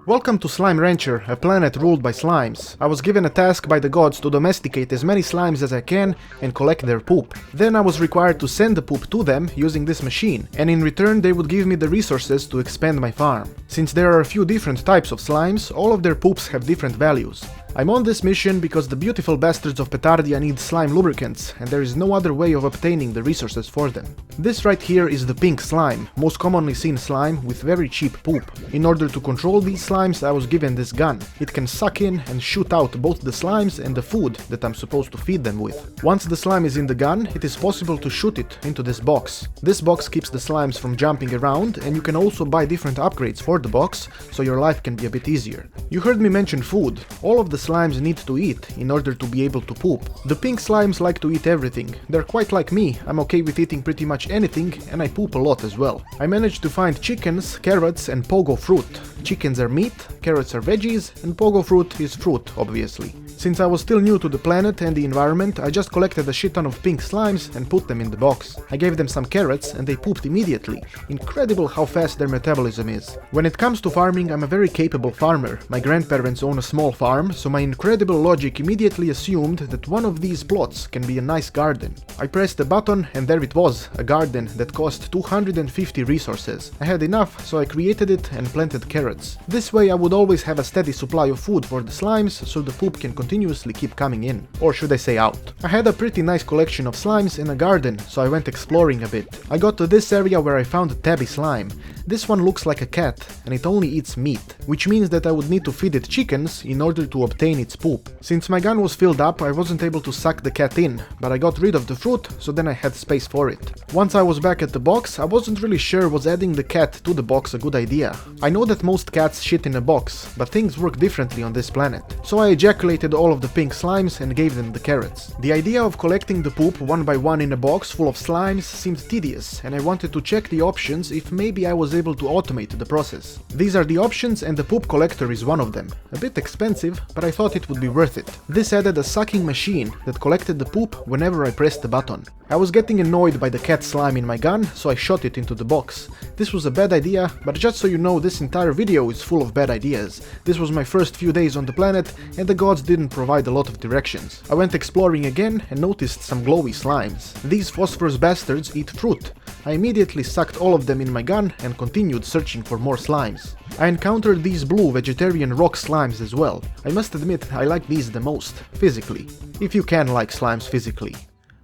Welcome to Slime Rancher, a planet ruled by slimes. I was given a task by the gods to domesticate as many slimes as I can and collect their poop. Then I was required to send the poop to them using this machine, and in return they would give me the resources to expand my farm. Since there are a few different types of slimes, all of their poops have different values. I'm on this mission because the beautiful bastards of Petardia need slime lubricants, and there is no other way of obtaining the resources for them. This right here is the pink slime, most commonly seen slime with very cheap poop. In order to control these slimes, I was given this gun. It can suck in and shoot out both the slimes and the food that I'm supposed to feed them with. Once the slime is in the gun, it is possible to shoot it into this box. This box keeps the slimes from jumping around, and you can also buy different upgrades for the box, so your life can be a bit easier. You heard me mention food. All of the slimes need to eat in order to be able to poop. The pink slimes like to eat everything. They're quite like me. I'm okay with eating pretty much anything, and I poop a lot as well. I managed to find chickens, carrots, and pogo fruit. Chickens are meat, carrots are veggies, and pogo fruit is fruit, obviously. Since I was still new to the planet and the environment, I just collected a shit ton of pink slimes and put them in the box. I gave them some carrots and they pooped immediately. Incredible how fast their metabolism is. When it comes to farming, I'm a very capable farmer. My grandparents own a small farm, so my incredible logic immediately assumed that one of these plots can be a nice garden. I pressed a button and there it was, a garden that cost 250 resources. I had enough, so I created it and planted carrots. This way I would always have a steady supply of food for the slimes, so the poop can continuously keep coming in. Or should I say out. I had a pretty nice collection of slimes in a garden, so I went exploring a bit. I got to this area where I found Tabby Slime. This one looks like a cat, and it only eats meat, which means that I would need to feed it chickens in order to obtain its poop. Since my gun was filled up, I wasn't able to suck the cat in, but I got rid of the fruit, so then I had space for it. Once I was back at the box, I wasn't really sure was adding the cat to the box a good idea. I know that most cats shit in a box, but things work differently on this planet. So I ejaculated all of the pink slimes and gave them the carrots. The idea of collecting the poop one by one in a box full of slimes seemed tedious, and I wanted to check the options if maybe I was able to automate the process. These are the options and the poop collector is one of them. A bit expensive, but I thought it would be worth it. This added a sucking machine that collected the poop whenever I pressed the button. I was getting annoyed by the cat slime in my gun, so I shot it into the box. This was a bad idea, but just so you know, this entire video is full of bad ideas. This was my first few days on the planet, and the gods didn't provide a lot of directions. I went exploring again and noticed some glowy slimes. These phosphorous bastards eat fruit. I immediately sucked all of them in my gun and continued searching for more slimes. I encountered these blue vegetarian rock slimes as well. I must admit I like these the most, physically. If you can like slimes physically.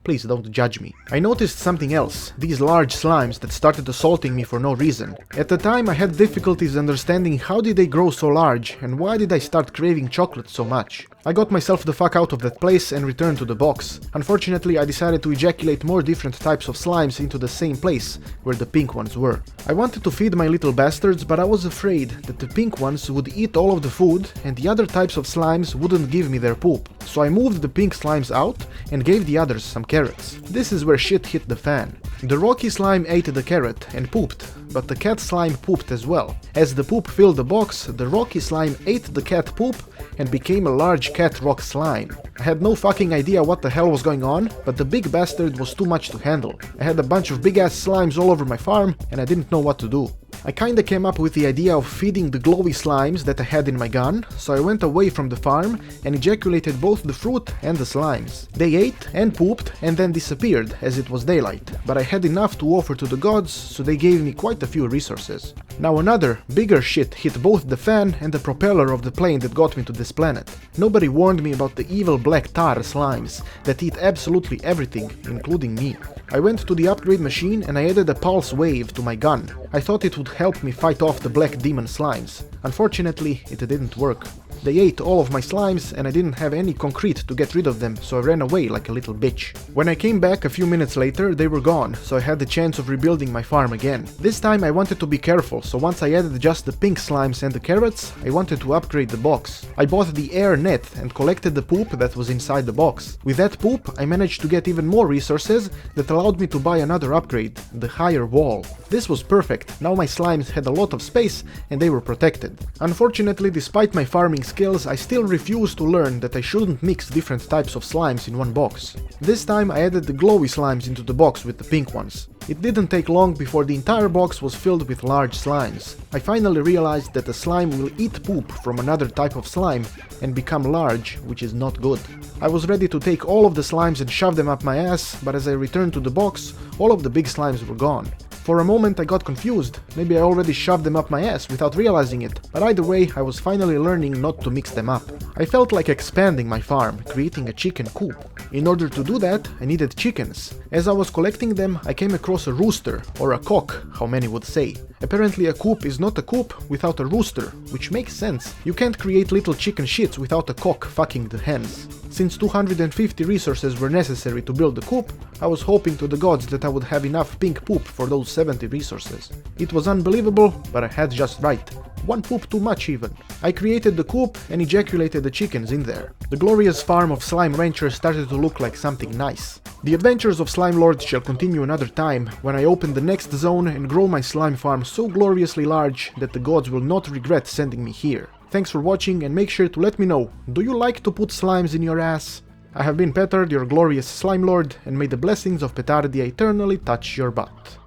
Please don't judge me. I noticed something else, these large slimes that started assaulting me for no reason. At the time I had difficulties understanding how did they grow so large and why did I start craving chocolate so much. I got myself the fuck out of that place and returned to the box. Unfortunately, I decided to ejaculate more different types of slimes into the same place where the pink ones were. I wanted to feed my little bastards, but I was afraid that the pink ones would eat all of the food and the other types of slimes wouldn't give me their poop. So I moved the pink slimes out and gave the others some carrots. This is where shit hit the fan. The rocky slime ate the carrot and pooped, but the cat slime pooped as well. As the poop filled the box, the rocky slime ate the cat poop and became a large cat rock slime. I had no fucking idea what the hell was going on, but the big bastard was too much to handle. I had a bunch of big ass slimes all over my farm and I didn't know what to do. I kinda came up with the idea of feeding the glowy slimes that I had in my gun, so I went away from the farm and ejaculated both the fruit and the slimes. They ate and pooped and then disappeared as it was daylight, but I had enough to offer to the gods, so they gave me quite a few resources. Now another, bigger shit hit both the fan and the propeller of the plane that got me to this planet. Nobody warned me about the evil black Tarr slimes that eat absolutely everything, including me. I went to the upgrade machine and I added a pulse wave to my gun. I thought it would help me fight off the black demon slimes. Unfortunately, it didn't work. They ate all of my slimes and I didn't have any concrete to get rid of them, so I ran away like a little bitch. When I came back a few minutes later, they were gone, so I had the chance of rebuilding my farm again. This time I wanted to be careful, so once I added just the pink slimes and the carrots, I wanted to upgrade the box. I bought the air net and collected the poop that was inside the box. With that poop, I managed to get even more resources that allowed me to buy another upgrade, the higher wall. This was perfect. Now my slimes had a lot of space and they were protected. Unfortunately, despite my farming skills, I still refuse to learn that I shouldn't mix different types of slimes in one box. This time I added the glowy slimes into the box with the pink ones. It didn't take long before the entire box was filled with large slimes. I finally realized that a slime will eat poop from another type of slime and become large, which is not good. I was ready to take all of the slimes and shove them up my ass, but as I returned to the box, all of the big slimes were gone. For a moment I got confused, maybe I already shoved them up my ass without realizing it, but either way I was finally learning not to mix them up. I felt like expanding my farm, creating a chicken coop. In order to do that, I needed chickens. As I was collecting them, I came across a rooster, or a cock, how many would say. Apparently a coop is not a coop without a rooster, which makes sense. You can't create little chicken shits without a cock fucking the hens. Since 250 resources were necessary to build the coop, I was hoping to the gods that I would have enough pink poop for those 70 resources. It was unbelievable, but I had just right. One poop too much even. I created the coop and ejaculated the chickens in there. The glorious farm of Slime Rancher started to look like something nice. The adventures of Slimelord shall continue another time, when I open the next zone and grow my slime farm so gloriously large that the gods will not regret sending me here. Thanks for watching and make sure to let me know, do you like to put slimes in your ass? I have been Petard, your glorious Slimelord, and may the blessings of Petardia eternally touch your butt.